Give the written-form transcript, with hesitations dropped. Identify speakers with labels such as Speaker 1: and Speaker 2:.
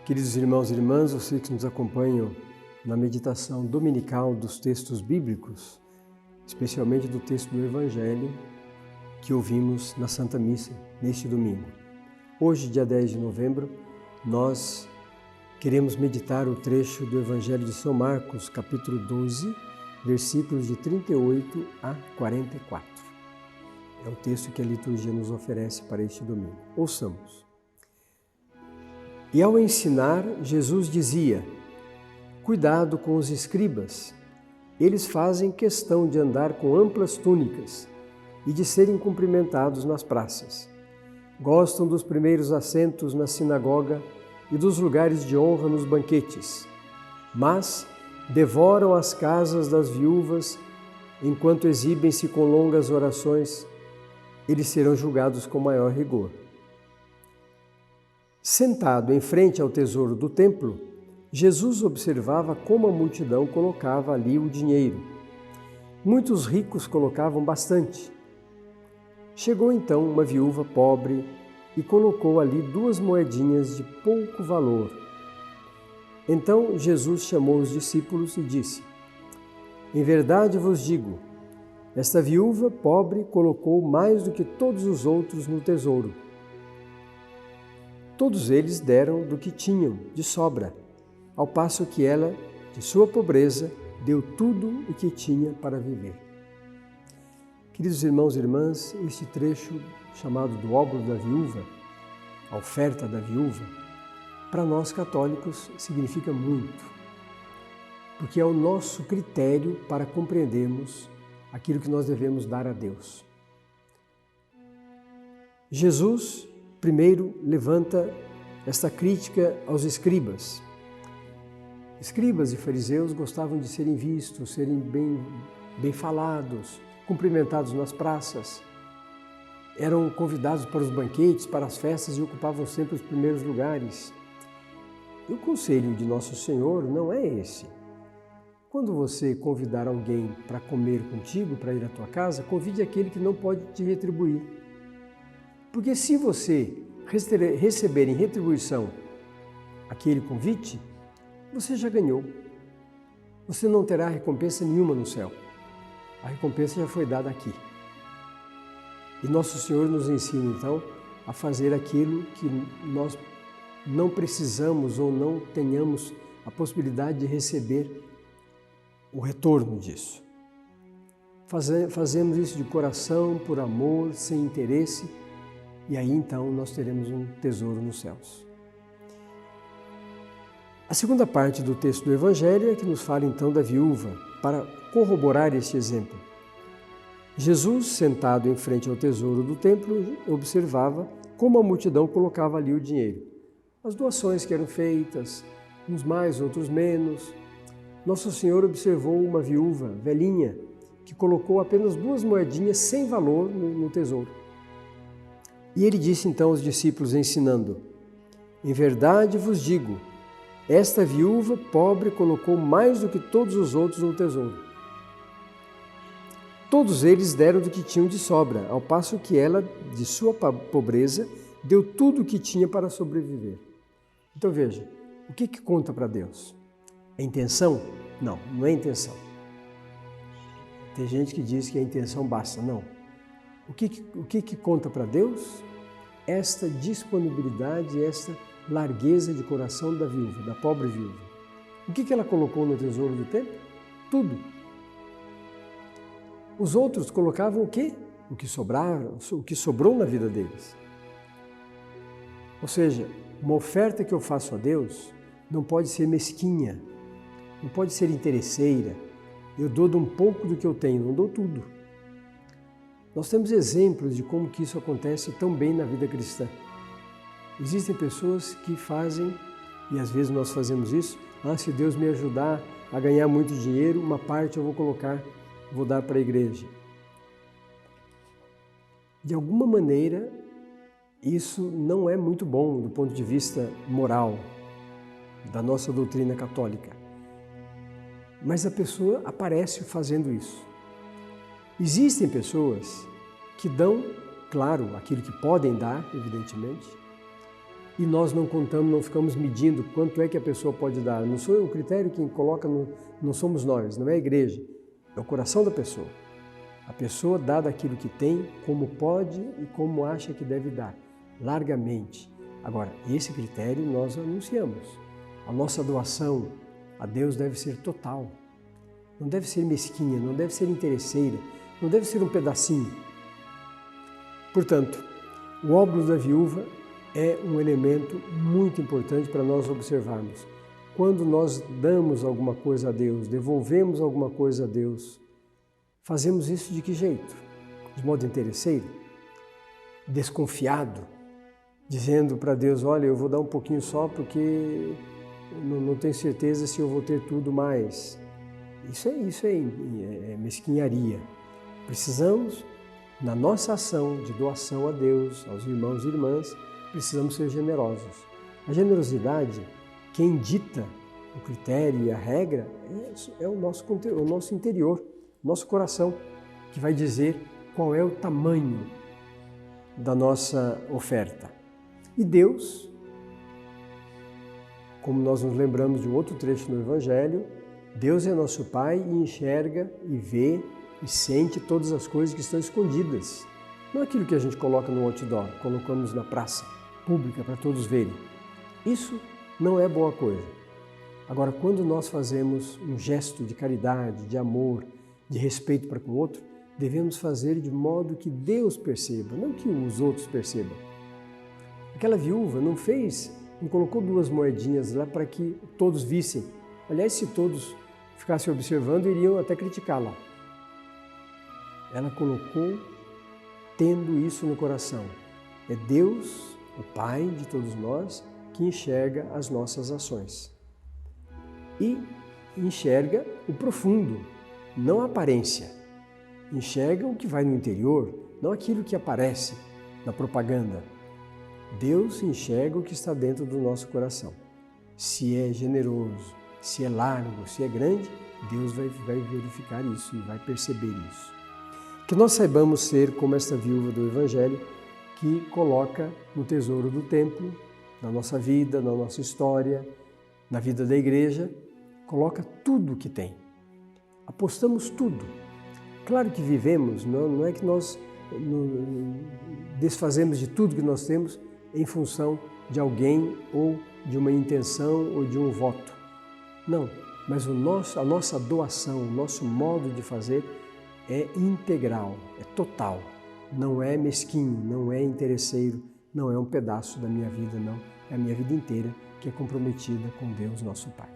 Speaker 1: Queridos irmãos e irmãs, vocês que nos acompanham na meditação dominical dos textos bíblicos, especialmente do texto do Evangelho que ouvimos na Santa Missa neste domingo. Hoje, dia 10 de novembro, nós queremos meditar o trecho do Evangelho de São Marcos, capítulo 12, versículos de 38 a 44. É o texto que a liturgia nos oferece para este domingo. Ouçamos. E ao ensinar, Jesus dizia: cuidado com os escribas. Eles fazem questão de andar com amplas túnicas e de serem cumprimentados nas praças. Gostam dos primeiros assentos na sinagoga e dos lugares de honra nos banquetes, mas devoram as casas das viúvas enquanto exibem-se com longas orações. Eles serão julgados com maior rigor. Sentado em frente ao tesouro do templo, Jesus observava como a multidão colocava ali o dinheiro. Muitos ricos colocavam bastante. Chegou então uma viúva pobre e colocou ali 2 moedinhas de pouco valor. Então Jesus chamou os discípulos e disse: em verdade vos digo, esta viúva pobre colocou mais do que todos os outros no tesouro. Todos eles deram do que tinham, de sobra, ao passo que ela, de sua pobreza, deu tudo o que tinha para viver. Queridos irmãos e irmãs, este trecho chamado do óbolo da viúva, a oferta da viúva, para nós católicos significa muito, porque é o nosso critério para compreendermos aquilo que nós devemos dar a Deus. Jesus primeiro levanta esta crítica aos escribas. Escribas e fariseus gostavam de serem vistos, serem bem falados, cumprimentados nas praças. Eram convidados para os banquetes, para as festas e ocupavam sempre os primeiros lugares. E o conselho de Nosso Senhor não é esse. Quando você convidar alguém para comer contigo, para ir à tua casa, convide aquele que não pode te retribuir. Porque se você receber em retribuição aquele convite, você já ganhou. Você não terá recompensa nenhuma no céu. A recompensa já foi dada aqui. E Nosso Senhor nos ensina, então, a fazer aquilo que nós não precisamos ou não tenhamos a possibilidade de receber o retorno disso. Fazemos isso de coração, por amor, sem interesse, e aí então nós teremos um tesouro nos céus. A segunda parte do texto do Evangelho é que nos fala então da viúva, para corroborar este exemplo. Jesus, sentado em frente ao tesouro do templo, observava como a multidão colocava ali o dinheiro. As doações que eram feitas, uns mais, outros menos. Nosso Senhor observou uma viúva velhinha que colocou apenas 2 moedinhas sem valor no tesouro. E ele disse então aos discípulos, ensinando: em verdade vos digo, esta viúva pobre colocou mais do que todos os outros no tesouro. Todos eles deram do que tinham de sobra, ao passo que ela, de sua pobreza, deu tudo o que tinha para sobreviver. Então veja, o que conta para Deus? É intenção? Não, não é intenção. Tem gente que diz que a intenção basta. Não. O que conta para Deus? Esta disponibilidade, esta largueza de coração da viúva, da pobre viúva. O que ela colocou no tesouro do templo? Tudo. Os outros colocavam o quê? O que sobrou na vida deles. Ou seja, uma oferta que eu faço a Deus não pode ser mesquinha, não pode ser interesseira. Eu dou de um pouco do que eu tenho, não dou tudo. Nós temos exemplos de como que isso acontece tão bem na vida cristã. Existem pessoas que fazem, e às vezes nós fazemos isso, se Deus me ajudar a ganhar muito dinheiro, uma parte eu vou dar para a igreja. De alguma maneira, isso não é muito bom do ponto de vista moral da nossa doutrina católica. Mas a pessoa aparece fazendo isso. Existem pessoas que dão, claro, aquilo que podem dar, evidentemente, e nós não contamos, não ficamos medindo quanto é que a pessoa pode dar. Não sou o critério quem coloca, não somos nós, não é a igreja, é o coração da pessoa. A pessoa dá daquilo que tem, como pode e como acha que deve dar, largamente. Agora, esse critério nós anunciamos. A nossa doação a Deus deve ser total. Não deve ser mesquinha, não deve ser interesseira, não deve ser um pedacinho. Portanto, o óbolo da viúva é um elemento muito importante para nós observarmos. Quando nós damos alguma coisa a Deus, devolvemos alguma coisa a Deus, fazemos isso de que jeito? De modo interesseiro? Desconfiado? Dizendo para Deus, olha, eu vou dar um pouquinho só porque não tenho certeza se eu vou ter tudo mais. Isso é mesquinharia. Precisamos, na nossa ação de doação a Deus, aos irmãos e irmãs, precisamos ser generosos. A generosidade, quem dita o critério e a regra, é o nosso interior, nosso coração, que vai dizer qual é o tamanho da nossa oferta. E Deus, como nós nos lembramos de um outro trecho no Evangelho, Deus é nosso Pai e enxerga e vê e sente todas as coisas que estão escondidas. Não aquilo que a gente coloca no outdoor, colocamos na praça pública para todos verem. Isso não é boa coisa. Agora, quando nós fazemos um gesto de caridade, de amor, de respeito para com o outro, devemos fazer de modo que Deus perceba, não que os outros percebam. Aquela viúva não colocou 2 moedinhas lá para que todos vissem. Aliás, se todos ficassem observando, iriam até criticá-la. Ela colocou tendo isso no coração. É Deus, o Pai de todos nós, que enxerga as nossas ações. E enxerga o profundo, não a aparência. Enxerga o que vai no interior, não aquilo que aparece na propaganda. Deus enxerga o que está dentro do nosso coração. Se é generoso, se é largo, se é grande, Deus vai verificar isso e vai perceber isso. Que nós saibamos ser como esta viúva do Evangelho que coloca no tesouro do templo, na nossa vida, na nossa história, na vida da igreja, coloca tudo o que tem. Apostamos tudo. Claro que vivemos, não é que nós desfazemos de tudo que nós temos em função de alguém ou de uma intenção ou de um voto. Não, mas a nossa doação, o nosso modo de fazer é integral, é total. Não é mesquinho, não é interesseiro, não é um pedaço da minha vida, não. É a minha vida inteira que é comprometida com Deus, nosso Pai.